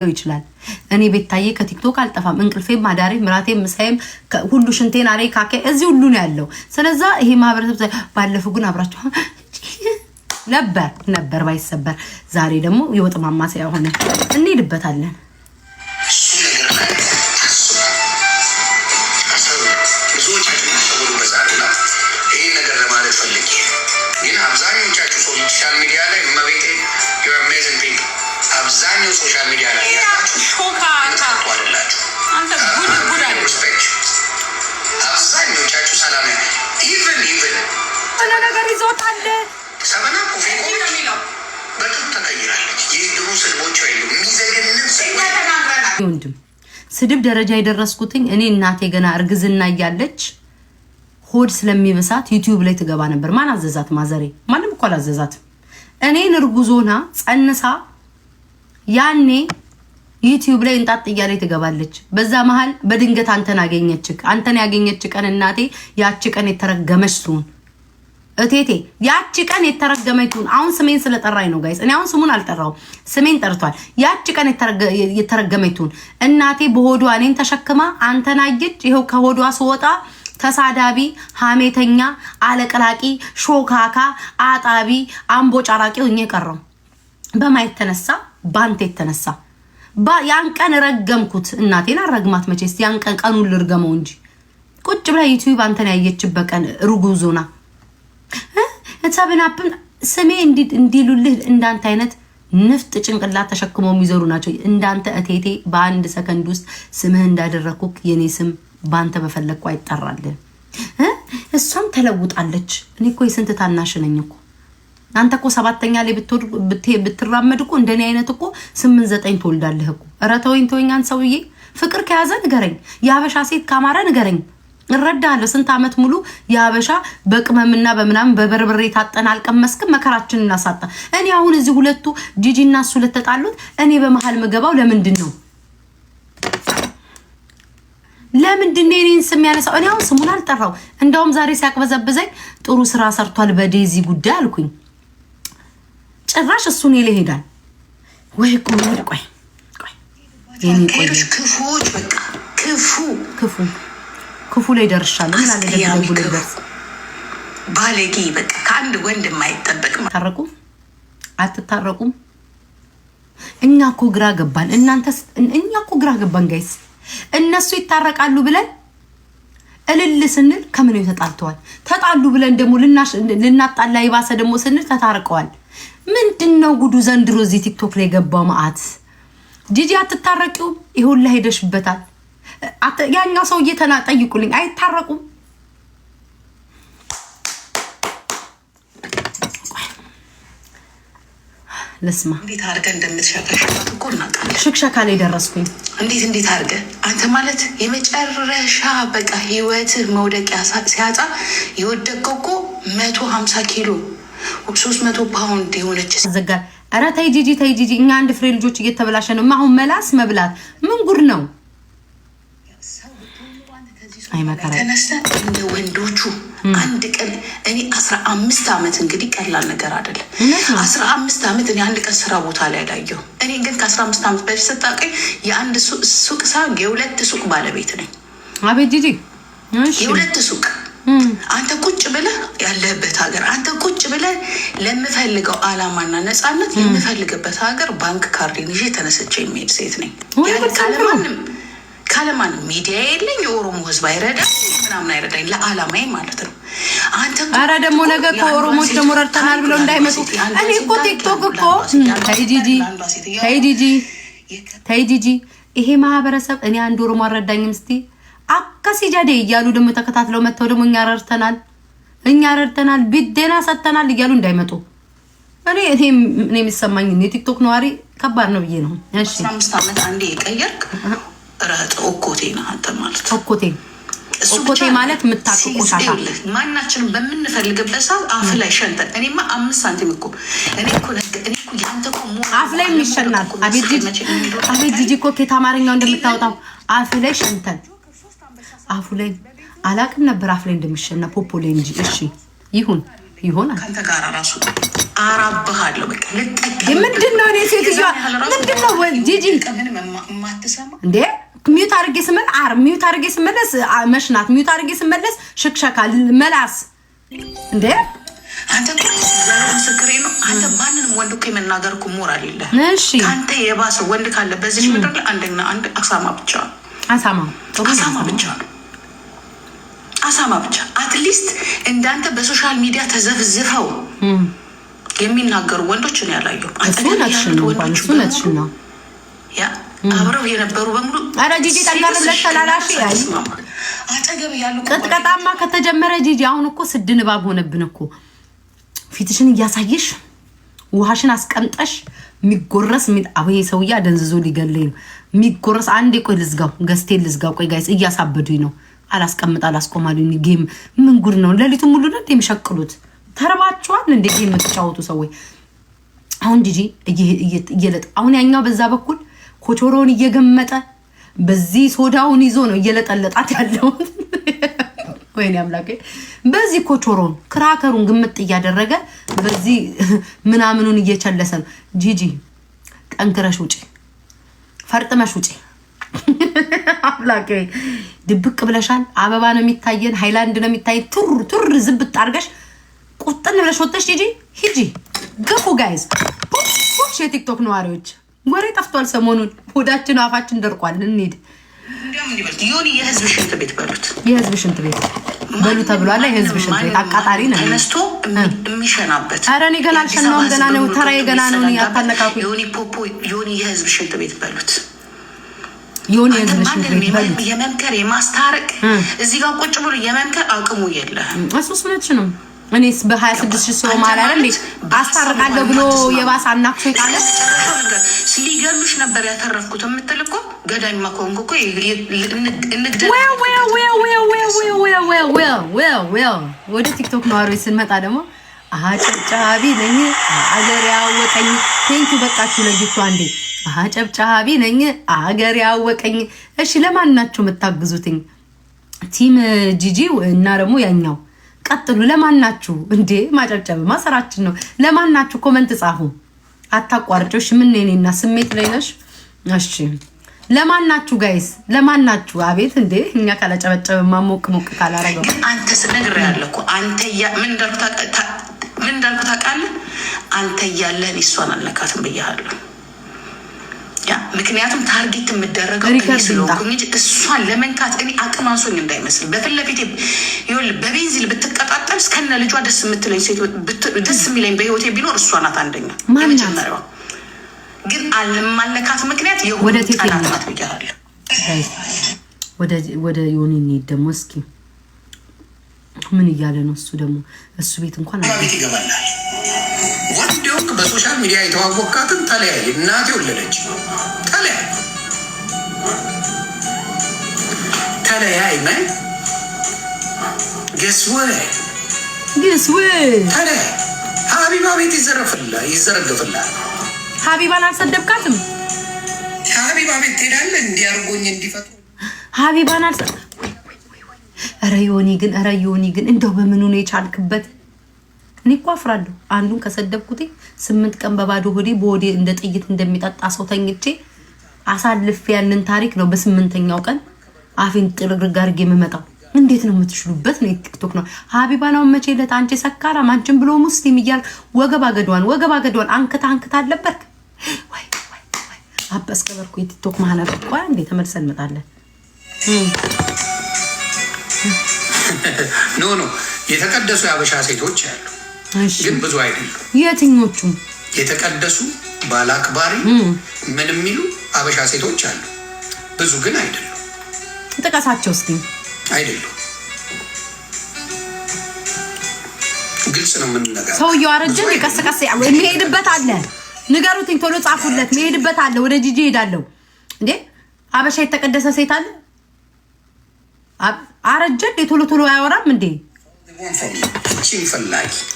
ይችላል እኔ ቤታዬ ከቲክቶክ አልጠፋም እንቅልፌም ማዳሬ ምራቴም ምሳዬም ሁሉ ሽንቴን አሬ ካኬ እዚህ ሁሉ ነው ያለው ስለዛ ይሄ ማህበረሰብ ባለፈው ግን አብራችሁ ነበር ባይሰበር ዛሬ ደግሞ የወጥ ማማሰያ ሆነ እንሄድበታለን ሶሻል ሚዲያ ላይ መቤቴ you're amazing people አብዛኛው ሶሻል ሚዲያ ላይ ያላችሁ ሾካታ አይደላችሁ አንተ ጉድ ሪስፔክት አብዛኛዎቻችሁ ሰላም ኢቭን አና ነገር ይዞታል ሰማና ኮፊ በጣም ተቀይራለች የድሮ ስልሞች አይሉ ሚዘግንን ወንድም ስድብ ደረጃ የደረስኩትኝ እኔ እናቴ ገና እርግዝና እያለች ሆድ ስለሚበሳት ዩቲዩብ ላይ ትገባ ነበር ማን አዘዛት ማዘሬ ማንም እኮ አላዘዛት እኔን እርጉዞና ጸንሳ ያኔ ዩቲዩብ ላይ እንጣጥ እያለች ትገባለች በዛ መሃል በድንገት አንተን ያገኘች ቀን እናቴ ያቺ ቀን የተረገመች ቱን እቴቴ ያቺ ቀን የተረገመች ቱን አሁን ስሜን ስለጠራኝ ነው ጋይስ እኔ አሁን ስሙን አልጠራው ስሜን ጠርቷል ያቺ ቀን የተረገመች ቱን እናቴ በሆዷ እኔን ተሸክማ አንተን አየች ይሄው ከሆዷ ስወጣ ተሳዳቢ ሐሜተኛ አለቀላቂ ሾካካ አጣቢ አምቦ ጫራቂው እኛ ቀረው በማየት ተነሳ ባንተ ተነሳ ያን ቀን ረገምኩት እናቴን አረግማት መቼስ ያን ቀኑን ልርገመው እንጂ ቁጭ ብላ ዩቲዩብ አንተን ያየችበት ቀን ሩጉዞና እታበናፕን ስሜ እንዲሉልህ እንዳንተ አይነት ንፍጥ ጭንቅላት ተሸክመው የሚዘሩ ናቸው እንዳንተ እቴቴ በአንድ ሰከንድ ውስጥ ስምህ እንዳደረኩክ የኔ ስም ባንተ በፈለኩ አይጠራልህ እሷም ተለውጣለች እኔ እኮ የስንት ታናሽ ነኝ እኮ አንተ እኮ ሰባተኛ ላይ ብትራመድ እኮ እንደኔ አይነት እኮ 8-9 ትወልዳለህ እኮ ኧረ ተወኝ አንተ ሰውዬ ፍቅር ከያዘ ንገረኝ የሀበሻ ሴት ካማረ ንገረኝ እረዳለሁ ስንት አመት ሙሉ የሀበሻ በቅመምና በመናም በበርበሬ ታጠና አልቀመስክም መከራችንን እናሳጣ እኔ አሁን እዚህ ሁለቱ ጂጂና እሱ ለተጣሉት እኔ በመሃል መገባው ለምንድን ነው ለምንድን እኔን ስም ያነሳው እኔ አሁን ስሙን አልጠራው እንደውም ዛሬ ሲያቅበዘብዘኝ ጥሩ ስራ ሰርቷል በዴዚ ጉዳይ አልኩኝ ጭራሽ እሱን ይሄዳል ወይ ቆይ የኔ ቆይ ክፉዎች በቃ ክፉ ላይ ደርሻለሁ ምን አለ ደግሞ ደርስ ባለጌ በቃ ከአንድ ወንድ የማይጠበቅ አትታረቁም እኛ እኮ ግራ ገባን እናንተስ እኛ እኮ ግራ ገባን ጋይስ እነሱ ይታረቃሉ ብለን እልል ስንል ከምን ተጣሉ ብለን ደግሞ ልናጣላ ይባሰ ደግሞ ስንል ተታርቀዋል ምንድነው ጉዱ ዘንድሮ እዚህ ቲክቶክ ላይ ገባው ማአት ጂጂ አትታረቂው ይሁን ላይ ሄደሽበታል ያኛው ሰው እየተናጠይቁልኝ አይታረቁም ለስማ እንዴት አርገ እንደምትሸከሽ እኮ እናውቃለን ሽክሸካ ላይ ደረስኩኝ እንዴት አርገ አንተ ማለት የመጨረሻ በቃ ህይወት መውደቂያ ሲያጣ የወደቀው እኮ 150 ኪሎ 300 ፓውንድ የሆነች ዘጋር ኧረ ተይ ጂጂ እኛ አንድ ፍሬ ልጆች እየተበላሸ ነው ማሁን መላስ መብላት ምን ጉድ ነው አይ መከራ ተነስተ እንደ ወንዶቹ አንድ ቀን እኔ 15 አመት እንግዲህ ቀላል ነገር አይደለም 15 አመት እኔ አንድ ቀን ስራ ቦታ ላይ አላየሁ እኔ ግን ከ15 አመት በፊት ስታቀኝ የአንድ ሱቅ የሁለት ሱቅ ባለቤት ነኝ አቤት ጂጂ የሁለት ሱቅ አንተ ቁጭ ብለህ ያለህበት ሀገር አንተ ቁጭ ብለህ ለምፈልገው አላማና ነፃነት የምፈልግበት ሀገር ባንክ ካርድ ይዤ ተነስቼ የሚሄድ ሴት ነኝ ካለማንም ሚዲያ የለኝ የኦሮሞ ህዝብ አይረዳኝ ምናምን አይረዳኝ ለዓላማዬ ማለት ነው አንተ አረ ደግሞ ነገ ከኦሮሞች ደግሞ ረድተናል ብለው እንዳይመጡ እኔ እኮ ቲክቶክ እኮ ተይ ጂጂ ይሄ ማህበረሰብ እኔ አንድ ኦሮሞ አረዳኝም እስቲ አካሲጃዴ እያሉ ደግሞ ተከታትለው መተው ደግሞ እኛ ረድተናል ቢደና ሰተናል እያሉ እንዳይመጡ እኔ የሚሰማኝ ቲክቶክ ነዋሪ ከባድ ነው ብዬ ነው እሺ 15 አመት አንዴ የቀየርክ ራጥ ኦኮቴ ነው አንተ ማለት ኦኮቴ ማለት ምታቆቆሻታ ማናችንም በምንፈልግበት ሰዓት አፍ ላይ ሸንተን እኔማ 5 ሳንቲም እኮ እኔ እኮ ያንተ እኮ አፍ ላይ የሚሸናል አቤት ጂጂ እኮ ከታማርኛው እንደምታወጣው አፍ ላይ ሸንተን አፉ ላይ አላቅም ነበር አፍ ላይ እንደሚሸና ፖፖ ላይ እንጂ እሺ ይሆናል ካንተ ጋር ራሱ አራባሃለሁ በቃ ለቀቅ ምንድነው እኔ ሴትዮ ምንድነው ጂጂ ማትሰማ እንዴ ሚዩት አድርጌ ስመል ሚዩት አድርጌ ስመለስ መሽናት ሚዩት አድርጌ ስመለስ ሽክሸካ መላስ እንዴ አንተ ምስክሬ ነው። አንተ ማንንም ወንድ እኮ የመናገር እኮ ሞራል የለ። እሺ አንተ የባሰ ወንድ ካለ በዚህ ምድር ላይ አንደኛ አንድ አሳማ ብቻ ነው። አሳማ ብቻ አትሊስት እንዳንተ በሶሻል ሚዲያ ተዘፍዝፈው የሚናገሩ ወንዶች ነው ያላየው። ያ አብረው የነበሩ በሙሉ አረ ጂጂ ጠንካራ ብለሽ ተላላሽ ያይ አጠገብ ያሉ ቅጥቅጣማ ከተጀመረ ጂጂ አሁን እኮ ስድን ባብ ሆነብን እኮ ፊትሽን እያሳየሽ ውሃሽን አስቀምጠሽ የሚጎረስ አበይ ሰውዬ ደንዝዞ ሊገለኝ ነው የሚጎረስ አንዴ ቆይ ልዝጋው ገስቴን ልዝጋው ቆይ ጋይስ እያሳበዱኝ ነው አላስቀምጥ አላስቆማሉኝ ጌም ምን ጉድ ነው ለሊቱ ሙሉ ነው የሚሸቅሉት ተረባቸዋል እንደ ጌም የምትጫወቱ ሰዎች አሁን ጂጂ እየለጥ አሁን ያኛው በዛ በኩል ኮቾሮን እየገመጠ በዚህ ሶዳውን ይዞ ነው እየለጠለጣት ያለው ወይኔ አምላኬ በዚህ ኮቾሮን ክራከሩን ግምጥ እያደረገ በዚህ ምናምኑን እየቸለሰ ጂጂ ጠንክረሽ ውጪ ፈርጥመሽ ውጪ አምላኬ ድብቅ ብለሻል አበባ ነው የሚታየን ሃይላንድ ነው የሚታየን ቱር ዝብጥ አድርገሽ ቁጥን ብለሽ ወጥተሽ ጂጂ ሂጂ ገፉ ጋይስ ፑሽ የቲክቶክ ነዋሪዎች ወሬ ጠፍቷል ሰሞኑን ሆዳችን አፋችን ደርቋል እንሂድ እንደምን ይበልጥ ዮኒ የህዝብ ሽንት ቤት በሉት የህዝብ ሽንት ቤት በሉ ተብሏል የህዝብ ሽንት ቤት አቃጣሪ ነው ተነስቶ የሚሸናበት ኧረ እኔ ገና አልሸናውም ገና ነው ተራዬ ገና ነው ያታነቃቁ ዮኒ ፖፖ ዮኒ የህዝብ ሽንት ቤት በሉት ዮኒ የህዝብ ሽንት ቤት በሉት የመምከር የማስታረቅ እዚህ ጋር ቁጭ ብሎ የመምከር አቅሙ የለህም እሱስ ምንጭ ነው እኔስ በ26 ሺህ ሰው ማለት አይደል አስታርቃለሁ ብሎ የባሰ አናክሶ ይጣለ ሊገሉሽ ነበር ያተረፍኩት የምትልኮ ገዳይማ ኮንጎ እኮ ወደ ቲክቶክ ነዋሪዎች ስንመጣ ደግሞ አጨብጫቢ ነኝ አገር ያወቀኝ ቴንኪ በቃችሁ ለጅቱ አንዴ አጨብጫቢ ነኝ አገር ያወቀኝ እሺ ለማን ናችሁ የምታግዙትኝ ቲም ጂጂ እና ደግሞ ያኛው ቀጥሉ ለማን ናችሁ እንዴ ማጨብጨብ ማሰራችን ነው ለማን ናችሁ ኮሜንት ጻፉ አታቋርጮሽ ምን ነኝና ስሜት ላይ ነሽ እሺ ለማን ናችሁ ጋይስ ለማን ናችሁ አቤት እንዴ እኛ ካላጨበጨበ ማሞቅ ሞቅ ካላረገው አንተ ስነግር ያለኩ አንተ ምን እንዳልኩ ታውቃለህ አንተ ያለህ እሷን አልነካትም ብያለሁ ያ ምክንያቱም ታርጌት የምደረገው እንጂ እሷን ለመንካት እኔ አቅም አንሶኝ እንዳይመስል በፊት ለፊት ይሁን በቤንዚል ብትቀጣጠል እስከነ ልጇ ደስ የምትለኝ ሴት ደስ የሚለኝ በህይወቴ ቢኖር እሷ ናት አንደኛ የመጀመሪያዋ ግን አለማለካት ምክንያት የሆነ ጠላት ናት ብያለሁ ወደ ዮኒ እንሂድ ደግሞ እስኪ ምን እያለ ነው እሱ ደግሞ እሱ ቤት እንኳን ቤት ይገባላል ወንዶክ በሶሻል ሚዲያ የተዋወቃትን ተለያይ እናቴ ወለደች ተለያይ ማን ገስወይ ተለያይ ሀቢባ ቤት ይዘረግፍላል ሀቢባን አልሰደብካትም ሀቢባ ቤት ትሄዳለህ እንዲያርጎኝ እንዲፈጥሩ ሀቢባን ኧረ ዮኒ ግን እንደው በምኑ ነው የቻልክበት እኔ እኮ አፍራለሁ አንዱን ከሰደብኩት 8 ቀን በባዶ ሆዴ በሆዴ እንደ ጥይት እንደሚጠጣ ሰው ተኝቼ አሳልፍ ያንን ታሪክ ነው በ8ኛው ቀን አፌን ጥርግርግ አድርጌ የምመጣው እንዴት ነው የምትሽሉበት ነው ቲክቶክ ነው ሀቢባናው መቼለት አንቺ ሰካራ ማንቺን ብሎ ሙስሊም ይያል ወገባገዷን አንከታ አለበርክ ወይ አበስ ከበርኩ የቲክቶክ ማህነር እኮ እንዴ ተመልሰን እንመጣለን ኖ የተቀደሱ ያበሻ ሴቶች አሉ ግን ብዙ አይደሉም የትኞቹ የተቀደሱ ባላክባሪ ምን የሚሉ አበሻ ሴቶች አሉ ብዙ ግን አይደሉም ጥቀሳቸው እስቲ አይደሉም ግልጽ ነው ምን ነገር ሰውየው አረጀ ይቀስቀስ የሚሄድበት አለ ንገሩትኝ ቶሎ ጻፉለት የሚሄድበት አለ ወደ ጂጂ ሄዳለሁ እንዴ አበሻ የተቀደሰ ሴት አለ አረጀ ቶሎ አያወራም እንዴ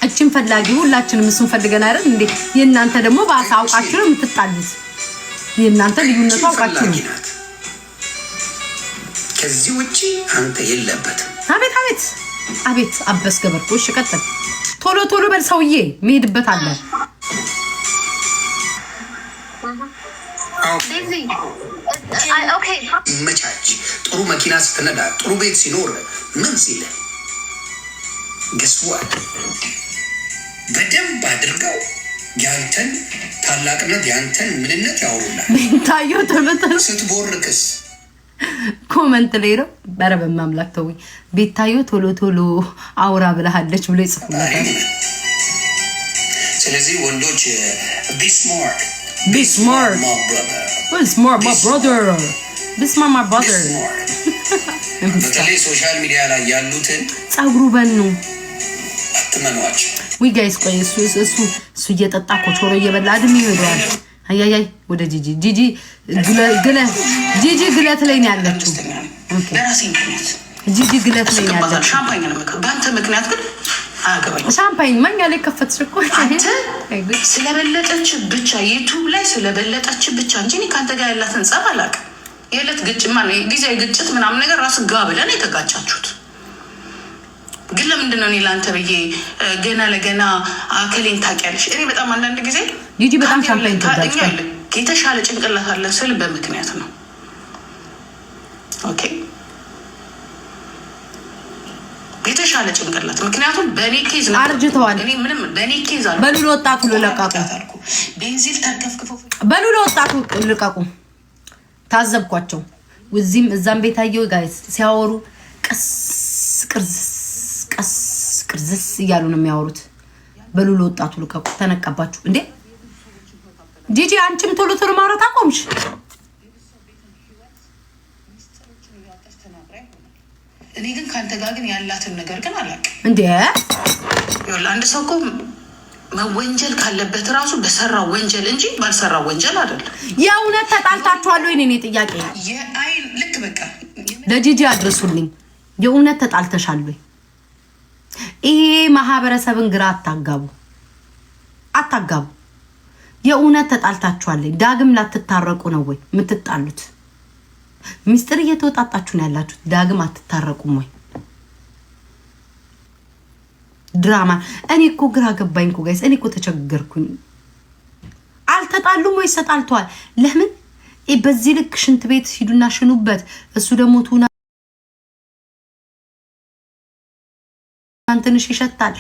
እቺን ፈላጊ ሁላችንም እሱን ፈልገን አይደል እንዴ የእናንተ ደግሞ ባሳውቃችሁ ነው የምትጣሉት የእናንተ ልዩነቱ አውቃችሁ ነው ከዚህ ውጪ አንተ የለበትም አቤት አበስ ገበርኩሽ ቀጥል ቶሎ በል ሰውዬ መሄድበት አለ መቻች ጥሩ መኪና ስትነዳ ጥሩ ቤት ሲኖር ምን ሲል ገስዋ በደንብ አድርገው ያንተን ታላቅነት ያንተን ምንነት ያወሩላል። ቤታዮ ተመተን ስትቦርክስ ኮመንት ላይ ነው በረ በማምላክ ተውኝ። ቤታዮ ቶሎ ቶሎ አውራ ብለሃለች ብሎ ይጽፉልታል። ስለዚህ ወንዶች ቢስማርት ቢስማርት ቢስማርት my brother ቢስማርት my brother በተለይ ሶሻል ሚዲያ ላይ ያሉትን ጸጉሩ በኑ አትመኗቸው። ዊ ጋይስ ቆይ እሱ እየጠጣ ኮቾሮ እየበላ አድም ይሄዳል። አያያይ ወደ ጂጂ ግለት ላይ ነው ያለችው። ኦኬ ጂጂ ግለት ላይ ነው ያለችው። ሻምፓኝ ነው በአንተ ምክንያት ግን አገባኝ። ሻምፓኝ ማኛ ላይ ከፈትሽ እኮ አንተ ስለበለጠች ብቻ ዩቲዩብ ላይ ስለበለጠች ብቻ እንጂ እኔ ካንተ ጋር ያላትን ጸብ አላውቅም። የዕለት ግጭት ማለት ጊዜያዊ ግጭት ምናምን ነገር ራስ ጋር ብለን የተጋጫችሁት ግን ለምንድን ነው እኔ ላንተ ብዬ ገና ለገና አከሌን ታውቂያለሽ? እኔ በጣም አንዳንድ ጊዜ ጂጂ በጣም ሻምፓኝ ተዳጭ የተሻለ ጭንቅላት አለ ስል በምክንያት ነው። ኦኬ የተሻለ ጭንቅላት ምክንያቱም በኔ ኬዝ ነው አርጅተዋል። እኔ ምንም በኔ ኬዝ አለ በሉሎ ወጣቱ ለቃቁ ቤንዚል ተርከፍክፎ በሉሎ ወጣቱ ለቃቁ ታዘብኳቸው። እዚህም እዛም ቤታየው ጋይስ ሲያወሩ ቀስ ቅርዝስ እያሉ ነው የሚያወሩት። በሉሎ ወጣቱ ለቃቁ ተነቃባችሁ እንዴ? ጂጂ አንቺም ቶሎ ቶሎ ማውራት አቆምሽ። እኔ ግን ካንተ ጋር ግን ያላትን ነገር ግን አላውቅም እንዴ። ይኸውልህ አንድ ሰው እኮ መወንጀል ካለበት ራሱ በሰራው ወንጀል እንጂ ባልሰራው ወንጀል አይደለም። የእውነት ተጣልታችኋል ወይ? እኔ ጥያቄ የአይን ልክ በቃ ለጂጂ አድርሱልኝ። የእውነት ተጣልተሻል ወይ? ይሄ ማህበረሰብን ግራ አታጋቡ። የእውነት ተጣልታችኋል? ዳግም ላትታረቁ ነው ወይ የምትጣሉት? ሚስጥር እየተወጣጣችሁ ነው ያላችሁት። ዳግም አትታረቁም ወይ? ድራማ። እኔ እኮ ግራ ገባኝ እኮ ጋይስ። እኔ እኮ ተቸገርኩኝ። አልተጣሉም ወይስ ተጣልተዋል? ለምን በዚህ ልክ ሽንት ቤት ሂዱና ሽኑበት። እሱ ደግሞ ቱና አንተንሽ ይሸታል።